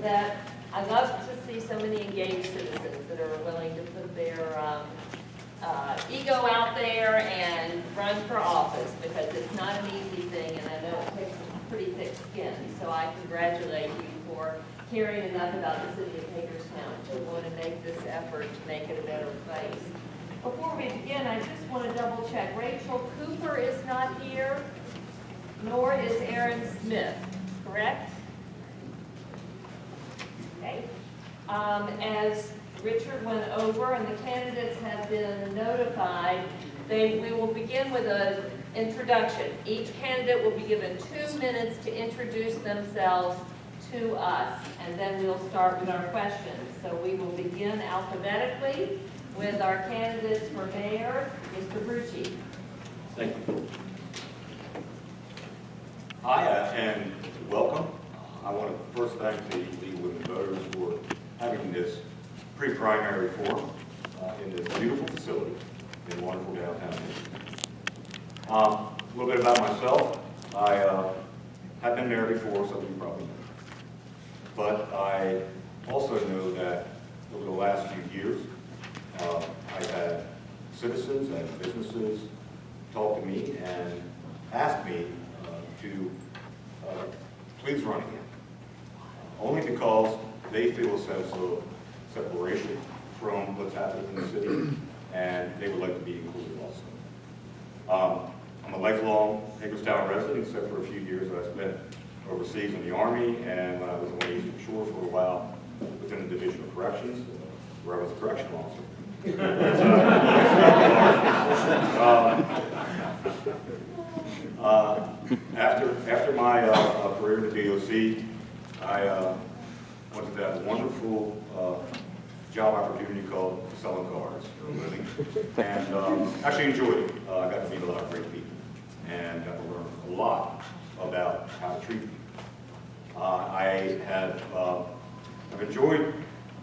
that I love to see so many engaged citizens that are willing to put their ego out there and run for office, because it's not an easy thing, and I know it takes pretty thick skin. So I congratulate you for caring enough about the city of Hagerstown to want to make this effort to make it a better place. Before we begin, I just want to double check. Rachel Cooper is not here, nor is Aaron Smith, correct? Okay. As Richard went over and the candidates have been notified, we will begin with an introduction. Each candidate will be given 2 minutes to introduce themselves to us, and then we'll start with our questions. So we will begin alphabetically with our candidates for mayor, Mr. Brucci. Thank you. Hi, and welcome. I want to first thank the League of Women Voters for having this pre-primary forum in this beautiful facility in wonderful downtown Hagerstown. A little bit about myself. I have been mayor before, so you probably know. But I also know that over the last few years, I've had citizens and businesses talk to me and ask me to please run again. Only because they feel a sense of separation from what's happening in the city, and they would like to be included also. I'm a lifelong Hagerstown resident, except for a few years that I spent overseas in the Army, and when I was on the Eastern Shore for a while within the Division of Corrections, where I was a correctional officer. After my career in the DOC, I went to that wonderful job opportunity called selling cars for a living, and actually enjoyed it. I got to meet a lot of great people and got to learn a lot about how to treat people.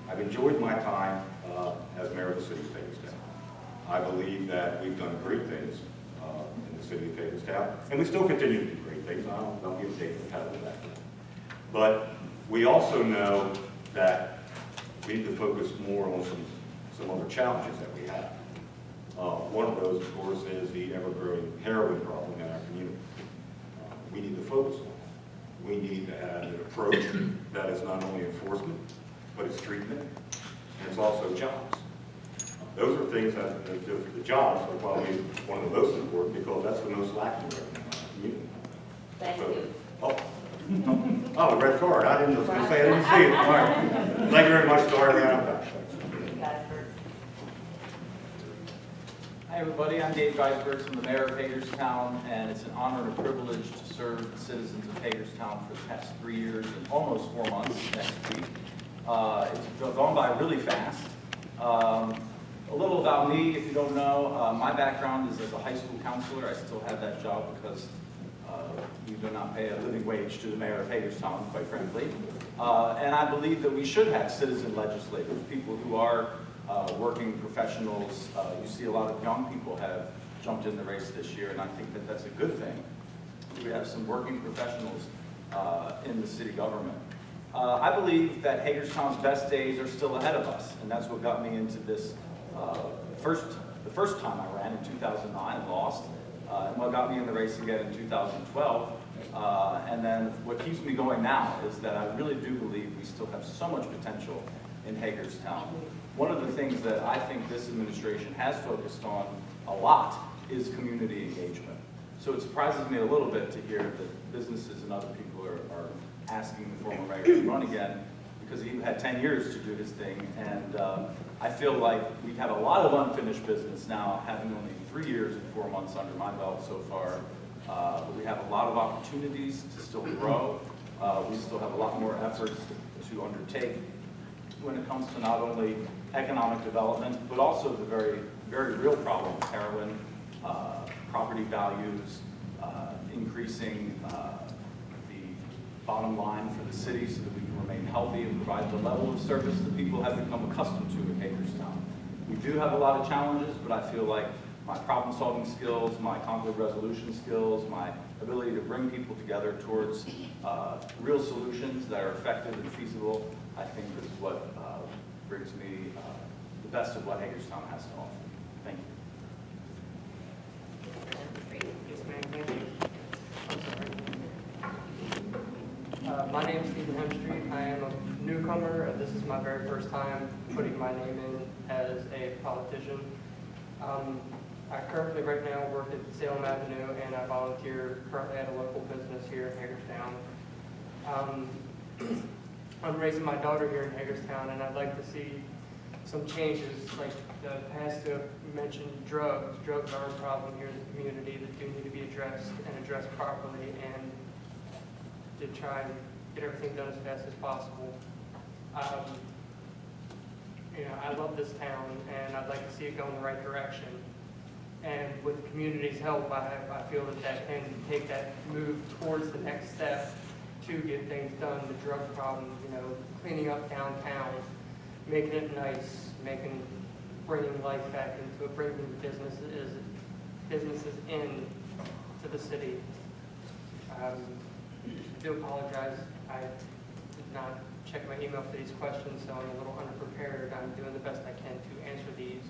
I've enjoyed my time as mayor of the city of Hagerstown. I believe that we've done great things in the city of Hagerstown, and we still continue to do great things. I'll give Dave a pat on the back. But we also know that we need to focus more on some other challenges that we have. One of those, of course, is the ever-growing heroin problem in our community. We need to focus on it. We need to have an approach that is not only enforcement, but it's treatment, and it's also jobs. Those are things that the jobs are probably one of the most important, because that's the most lacking right now in our community. Thank you. Oh, the red card. I was going to say I didn't see it. All right. Thank you very much, Dory. Hi, everybody. I'm Dave Geisberg. I'm the mayor of Hagerstown, and it's an honor and a privilege to serve the citizens of Hagerstown for the past 3 years and almost 4 months next week. It's gone by really fast. A little about me, if you don't know, my background is as a high school counselor. I still have that job because we do not pay a living wage to the mayor of Hagerstown, quite frankly. And I believe that we should have citizen legislators, people who are working professionals. You see a lot of young people have jumped in the race this year, and I think that that's a good thing. We have some working professionals in the city government. I believe that Hagerstown's best days are still ahead of us, and that's what got me into this. The first time I ran in 2009 and lost, and what got me in the race again in 2012. And then what keeps me going now is that I really do believe we still have so much potential in Hagerstown. One of the things that I think this administration has focused on a lot is community engagement. So it surprises me a little bit to hear that businesses and other people are asking the former mayor to run again, because he had 10 years to do his thing. And I feel like we have a lot of unfinished business now, having only 3 years and 4 months under my belt so far. But we have a lot of opportunities to still grow. We still have a lot more efforts to undertake when it comes to not only economic development, but also the very, very real problem of heroin, property values, increasing the bottom line for the city so that we can remain healthy and provide the level of service that people have become accustomed to in Hagerstown. We do have a lot of challenges, but I feel like my problem-solving skills, my conflict resolution skills, my ability to bring people together towards real solutions that are effective and feasible, I think is what brings me the best of what Hagerstown has to offer. Thank you. Yes, ma'am. Thank you. I'm sorry. My name is Stephen Hemstreet. I am a newcomer. This is my very first time putting my name in as a politician. I currently right now work at Salem Avenue, and I volunteer currently at a local business here in Hagerstown. I'm raising my daughter here in Hagerstown, and I'd like to see some changes, like the past two mentioned drugs. Drugs are a problem here in the community that do need to be addressed and addressed properly, and to try and get everything done as fast as possible. I love this town, and I'd like to see it go in the right direction. And with the community's help, I feel that can take that move towards the next step to get things done. The drug problem, cleaning up downtown, making it nice, bringing life back into it, bringing businesses in to the city. I do apologize. I did not check my email for these questions, so I'm a little underprepared. I'm doing the best I can to answer these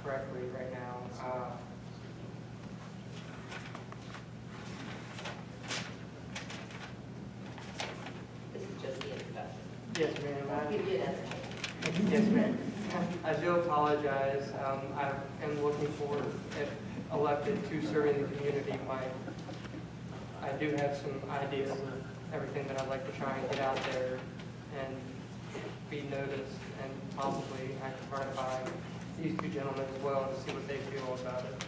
correctly right now. This is just the introduction. Yes, ma'am. You did it. Yes, ma'am. I do apologize. I am looking forward, if elected, to serving the community. I do have some ideas of everything that I'd like to try and get out there and be noticed, and possibly I can run it by these two gentlemen as well to see what they feel about it.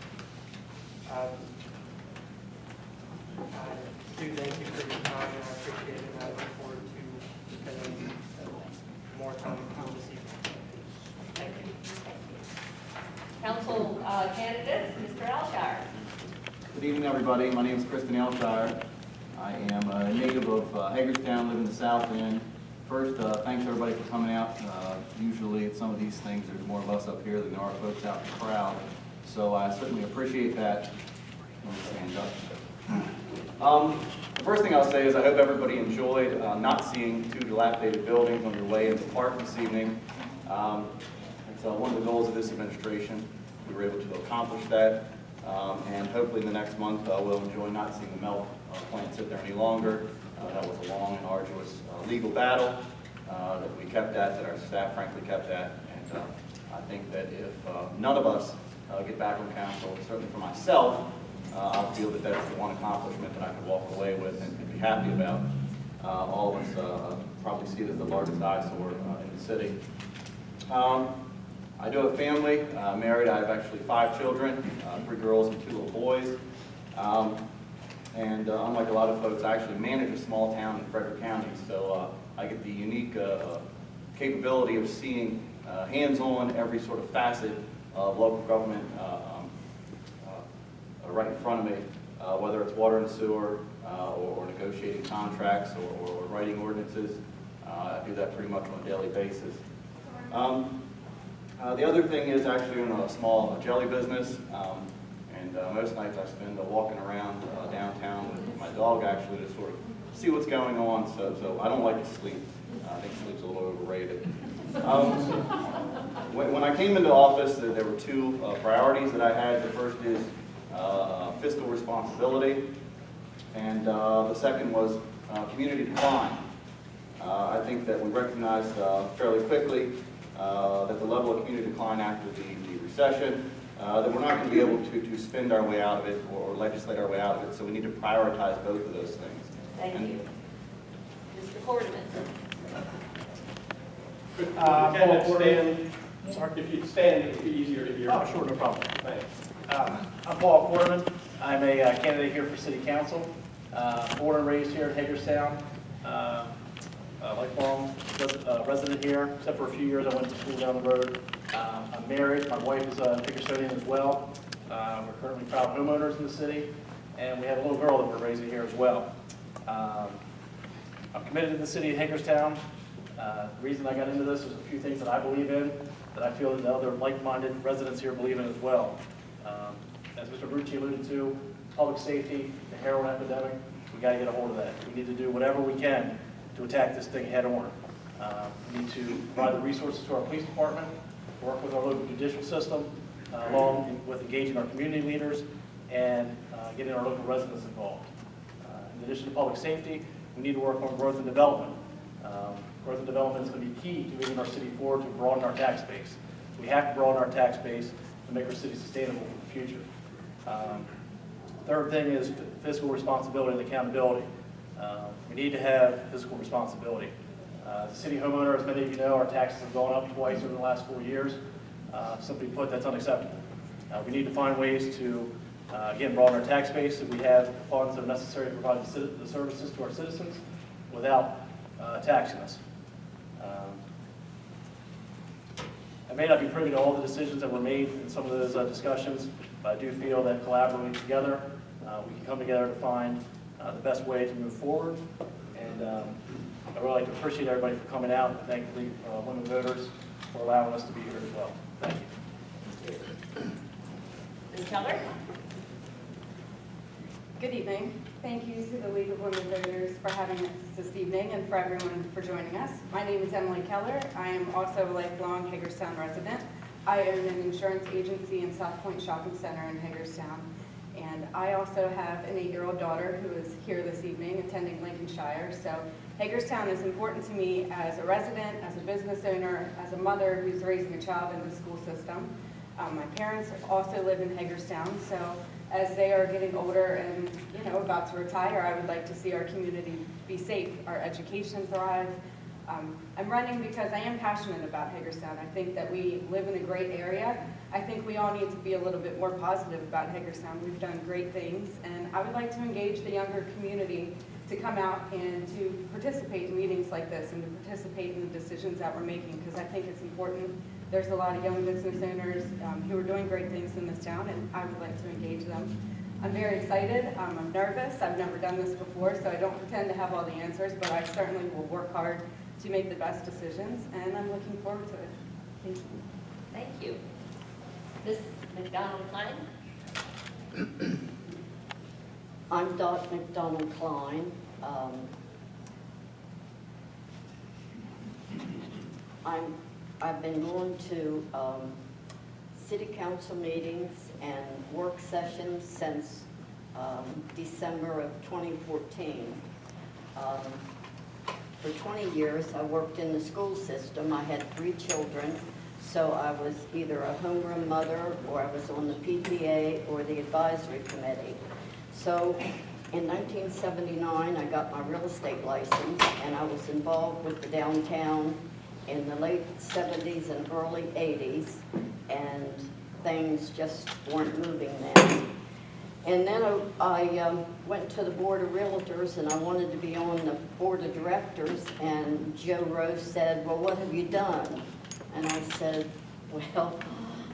I do thank you for your time, and I appreciate it, and I look forward to spending more time this evening. Thank you. Council candidates, Mr. Alshire. Good evening, everybody. My name is Kristen Alshire. I am a native of Hagerstown, live in the South End. First, thanks everybody for coming out. Usually at some of these things, there's more of us up here than there are folks out in the crowd. So I certainly appreciate that. Let me stand up. The first thing I'll say is I hope everybody enjoyed not seeing two dilapidated buildings on your way into the park this evening. It's one of the goals of this administration. We were able to accomplish that. And hopefully in the next month, we'll enjoy not seeing the melt plant sit there any longer. That was a long and arduous legal battle that we kept at, that our staff frankly kept at. And I think that if none of us get back on council, certainly for myself, I feel that that's the one accomplishment that I could walk away with and be happy about. All of us probably see it as the largest eyesore in the city. I do have a family, married. I have actually 5 children, 3 girls and 2 little boys. And unlike a lot of folks, I actually manage a small town in Frederick County, so I get the unique capability of seeing hands-on every sort of facet of local government right in front of me, whether it's water and sewer, or negotiating contracts, or writing ordinances. I do that pretty much on a daily basis. The other thing is actually in a small jelly business, and most nights I spend walking around downtown with my dog actually to sort of see what's going on, so I don't like to sleep. I think sleep's a little overrated. When I came into office, there were 2 priorities that I had. The first is fiscal responsibility, and the second was community decline. I think that we recognized fairly quickly that the level of community decline after the recession, that we're not going to be able to spend our way out of it or legislate our way out of it, so we need to prioritize both of those things. Thank you. Mr. Corbin. Paul Corbin. Sorry, if you stand, it would be easier to hear. Oh, sure, no problem. Thanks. I'm Paul Corbin. I'm a candidate here for City Council. Born and raised here in Hagerstown. Lifelong resident here, except for a few years I went to school down the road. I'm married. My wife is a Hagerstonian as well. We're currently proud homeowners in the city, and we have a little girl that we're raising here as well. I'm committed to the city of Hagerstown. The reason I got into this is a few things that I believe in. that I feel that the other like-minded residents here believe in as well. As Mr. Brucci alluded to, public safety, the heroin epidemic, we got to get a hold of that. We need to do whatever we can to attack this thing head on. We need to provide the resources to our police department, work with our local judicial system, along with engaging our community leaders and getting our local residents involved. In addition to public safety, we need to work on growth and development. Growth and development is going to be key to moving our city forward to broaden our tax base. We have to broaden our tax base to make our city sustainable for the future. Third thing is fiscal responsibility and accountability. We need to have fiscal responsibility. As a city homeowner, as many of you know, our taxes have gone up twice over the last 4 years. Simply put, that's unacceptable. We need to find ways to, again, broaden our tax base so we have the funds that are necessary to provide the services to our citizens without taxing us. I may not be privy to all the decisions that were made in some of those discussions, but I do feel that collaborating together, we can come together to find the best way to move forward. And I'd really like to appreciate everybody for coming out and thank the women voters for allowing us to be here as well. Thank you. Ms. Keller? Good evening. Thank you to the League of Women Voters for having us this evening and for everyone for joining us. My name is Emily Keller. I am also a lifelong Hagerstown resident. I own an insurance agency in South Point Shopping Center in Hagerstown. And I also have an 8-year-old daughter who is here this evening attending Lincolnshire. So Hagerstown is important to me as a resident, as a business owner, as a mother who's raising a child in the school system. My parents also live in Hagerstown, so as they are getting older and about to retire, I would like to see our community be safe, our education thrive. I'm running because I am passionate about Hagerstown. I think that we live in a great area. I think we all need to be a little bit more positive about Hagerstown. We've done great things, and I would like to engage the younger community to come out and to participate in meetings like this and to participate in the decisions that we're making, because I think it's important. There's a lot of young business owners who are doing great things in this town, and I would like to engage them. I'm very excited. I'm nervous. I've never done this before, so I don't pretend to have all the answers, but I certainly will work hard to make the best decisions, and I'm looking forward to it. Thank you. Thank you. Ms. Mcdonald Klein? I'm Dot McDonald Klein. I've been going to city council meetings and work sessions since December of 2014. For 20 years, I worked in the school system. I had 3 children, so I was either a homeroom mother, or I was on the PTA or the advisory committee. So in 1979, I got my real estate license, and I was involved with the downtown in the late 70s and early 80s, and things just weren't moving then. And then I went to the Board of Realtors, and I wanted to be on the Board of Directors, and Joe Rose said, well, what have you done? And I said, well,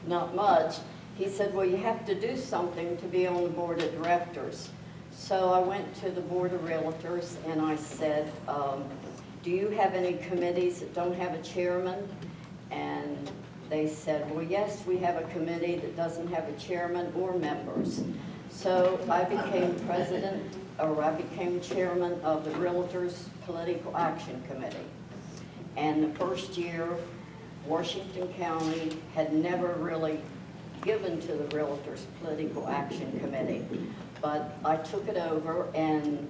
not much. He said, well, you have to do something to be on the Board of Directors. So I went to the Board of Realtors, and I said, do you have any committees that don't have a chairman? And they said, well, yes, we have a committee that doesn't have a chairman or members. So I became chairman of the Realtors Political Action Committee. And the first year, Washington County had never really given to the Realtors Political Action Committee. But I took it over, and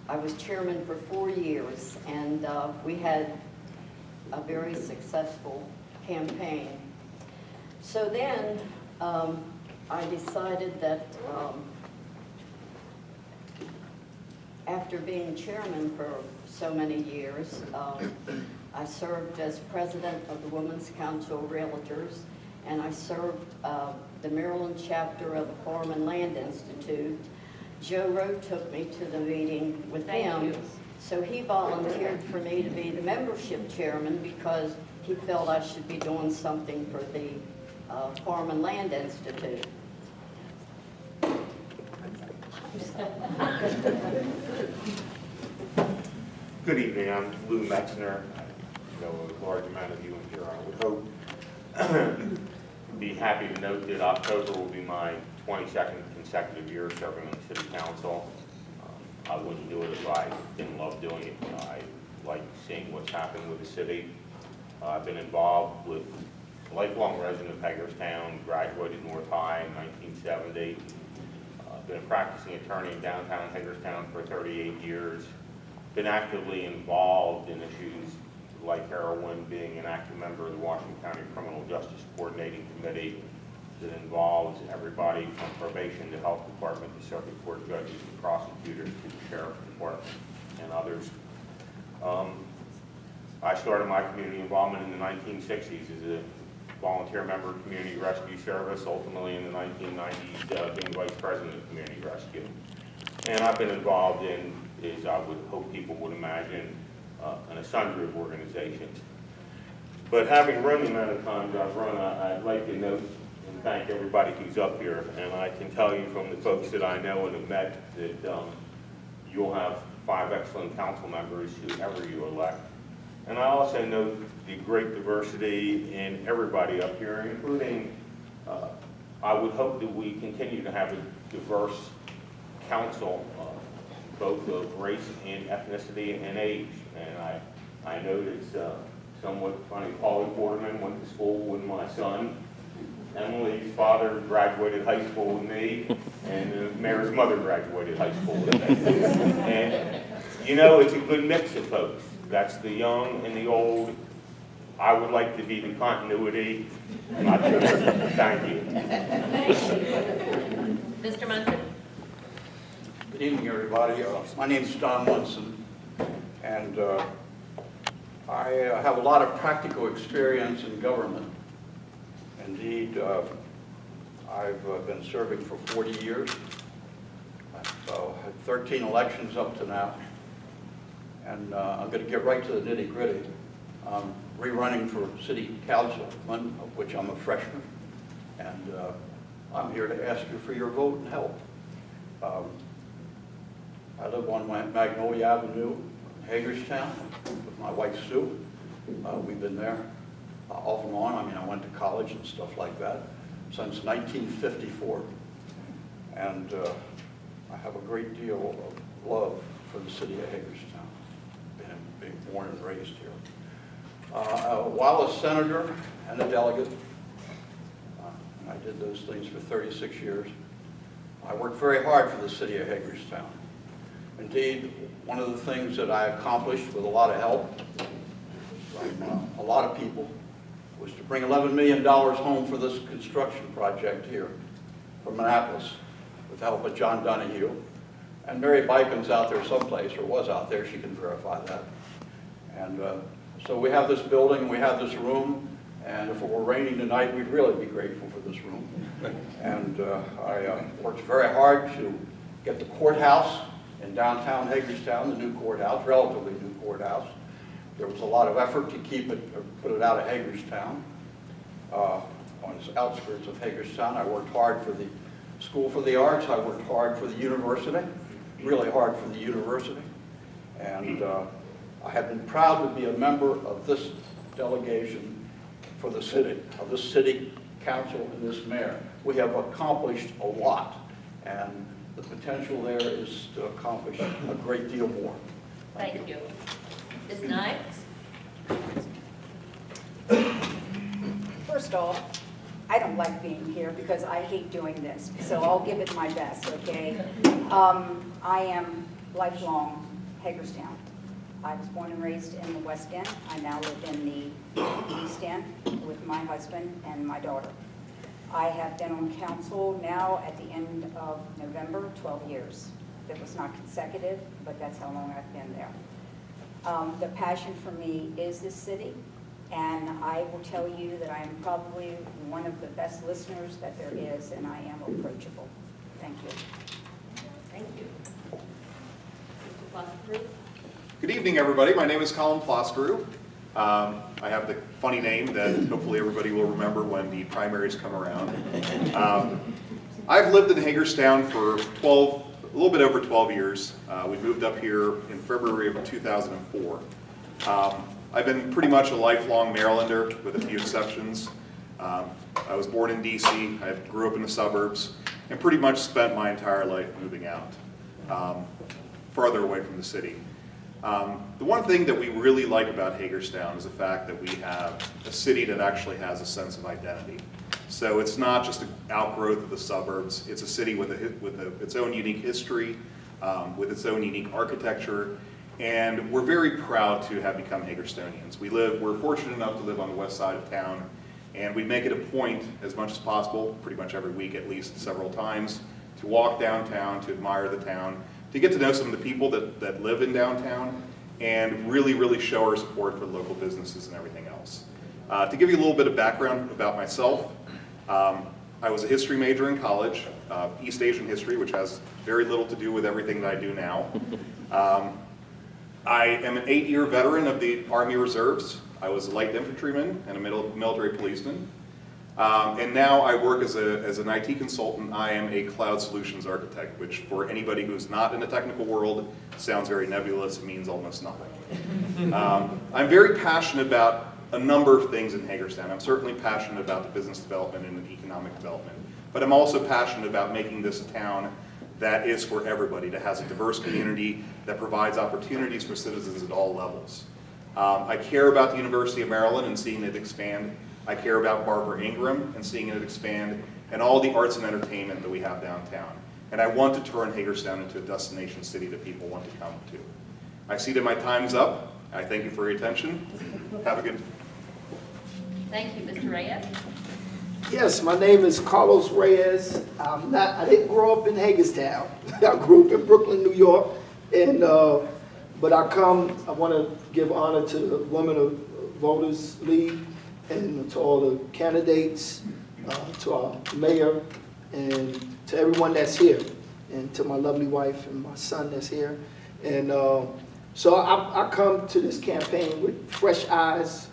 I was chairman for 4 years, and we had a very successful campaign. So then I decided that after being chairman for so many years, I served as president of the Women's Council of Realtors, and I served the Maryland chapter of the Farm and Land Institute. Joe Rowe took me to the meeting with him, so he volunteered for me to be the membership chairman because he felt I should be doing something for the Farm and Land Institute. Good evening, I'm Lou Metzner. a large amount of you in here, I would hope. Be happy to note that October will be my 22nd consecutive year serving on the City Council. I wouldn't do it if I didn't love doing it. I like seeing what's happened with the city. I've been involved with lifelong resident of Hagerstown, graduated North High in 1970. Been a practicing attorney in downtown Hagerstown for 38 years. Been actively involved in issues like heroin, being an active member of the Washington County Criminal Justice Coordinating Committee that involves everybody from probation to health department to circuit court judges to prosecutors to the sheriff's department and others. I started my community involvement in the 1960s as a volunteer member of Community Rescue Service, ultimately in the 1990s being Vice President of Community Rescue. And I've been involved in, as I would hope people would imagine, in a sundry of organizations. But having run the amount of times I've run, I'd like to note and thank everybody who's up here. And I can tell you from the folks that I know and have met that you'll have 5 excellent council members whoever you elect. And I also note the great diversity in everybody up here, including, I would hope that we continue to have a diverse council, both of race and ethnicity and age. And I know it's somewhat funny, Paulie Quarterman went to school with my son. Emily's father graduated high school with me, and the mayor's mother graduated high school with me. And, you know, it's a good mix of folks. That's the young and the old. I would like to be the continuity. Not sure. Thank you. Mr. Munson. Good evening, everybody. My name is Don Munson, and I have a lot of practical experience in government. Indeed, I've been serving for 40 years. I've had 13 elections up to now. And I'm going to get right to the nitty-gritty. I'm rerunning for City Council, of which I'm a freshman. And I'm here to ask you for your vote and help. I live on Magnolia Avenue, Hagerstown, with my wife Sue. We've been there off and on. I mean, I went to college and stuff like that since 1954. And I have a great deal of love for the city of Hagerstown, being born and raised here. While a senator and a delegate, I did those things for 36 years. I worked very hard for the city of Hagerstown. Indeed, one of the things that I accomplished with a lot of help from a lot of people was to bring $11 million home for this construction project here from Annapolis with the help of John Donahue. And Mary Biken's out there someplace, or was out there, she can verify that. And so we have this building, we have this room, and if it were raining tonight, we'd really be grateful for this room. And I worked very hard to get the courthouse in downtown Hagerstown, the new courthouse, relatively new courthouse. There was a lot of effort to keep it, or put it out of Hagerstown. On the outskirts of Hagerstown, I worked hard for the School for the Arts, I worked hard for the university, really hard for the university. And I have been proud to be a member of this delegation for the city, of this city council and this mayor. We have accomplished a lot, and the potential there is to accomplish a great deal more. Thank you. Ms. Knight? First off, I don't like being here because I hate doing this, so I'll give it my best, okay? I am lifelong Hagerstown. I was born and raised in the West End. I now live in the East End with my husband and my daughter. I have been on council now at the end of November, 12 years. That was not consecutive, but that's how long I've been there. The passion for me is this city, and I will tell you that I am probably one of the best listeners that there is, and I am approachable. Thank you. Thank you. Mr. Foster? Good evening, everybody. My name is Colin Ploskeru. I have the funny name that hopefully everybody will remember when the primaries come around. I've lived in Hagerstown for a little bit over 12 years. We moved up here in February of 2004. I've been pretty much a lifelong Marylander with a few exceptions. I was born in DC, I grew up in the suburbs, and pretty much spent my entire life moving out, farther away from the city. The one thing that we really like about Hagerstown is the fact that we have a city that actually has a sense of identity. So it's not just an outgrowth of the suburbs, it's a city with its own unique history, with its own unique architecture, and we're very proud to have become Hagerstonians. We're fortunate enough to live on the west side of town, and we make it a point as much as possible, pretty much every week at least several times, to walk downtown, to admire the town, to get to know some of the people that live in downtown, and really show our support for local businesses and everything else. To give you a little bit of background about myself, I was a history major in college, East Asian history, which has very little to do with everything that I do now. I am an 8-year veteran of the Army Reserves. I was a light infantryman and a military policeman. And now I work as an IT consultant. I am a cloud solutions architect, which for anybody who's not in the technical world sounds very nebulous. It means almost nothing. I'm very passionate about a number of things in Hagerstown. I'm certainly passionate about the business development and the economic development, but I'm also passionate about making this a town that is for everybody, that has a diverse community, that provides opportunities for citizens at all levels. I care about the University of Maryland and seeing it expand. I care about Barbara Ingram and seeing it expand, and all the arts and entertainment that we have downtown. And I want to turn Hagerstown into a destination city that people want to come to. I see that my time's up. I thank you for your attention. Have a good day. Thank you, Mr. Reyes. Yes, my name is Carlos Reyes. I didn't grow up in Hagerstown. I grew up in Brooklyn, New York, and but I want to give honor to the Women of Voters League and to all the candidates, to our mayor, and to everyone that's here, and to my lovely wife and my son that's here. And so I come to this campaign with fresh eyes,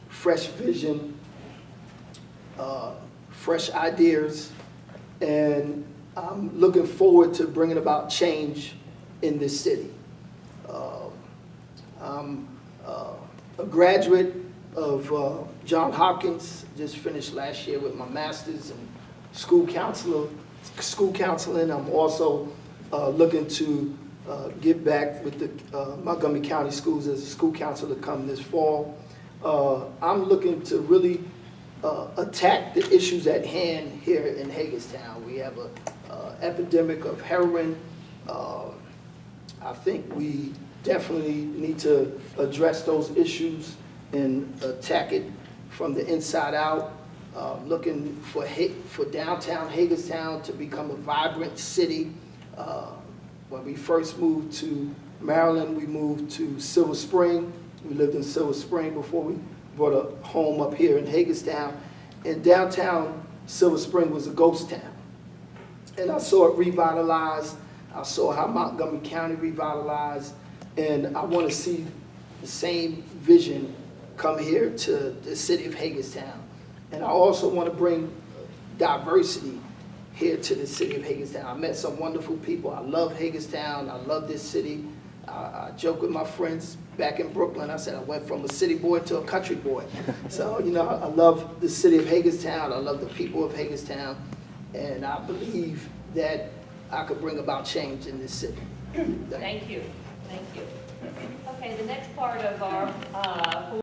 fresh vision, fresh ideas, and I'm looking forward to bringing about change in this city. I'm a graduate of Johns Hopkins, just finished last year with my master's in school counseling. I'm also looking to get back with the Montgomery County Schools as a school counselor come this fall. I'm looking to really attack the issues at hand here in Hagerstown. We have an epidemic of heroin. I think we definitely need to address those issues and attack it from the inside out. Looking for downtown Hagerstown to become a vibrant city. When we first moved to Maryland, we moved to Silver Spring. We lived in Silver Spring before we brought a home up here in Hagerstown. And downtown Silver Spring was a ghost town. And I saw it revitalized. I saw how Montgomery County revitalized. And I want to see the same vision come here to the city of Hagerstown. And I also want to bring diversity here to the city of Hagerstown. I met some wonderful people. I love Hagerstown. I love this city. I joke with my friends back in Brooklyn. I said I went from a city boy to a country boy. So, you know, I love the city of Hagerstown. I love the people of Hagerstown. And I believe that I could bring about change in this city. Thank you. Thank you. Okay, the next part of our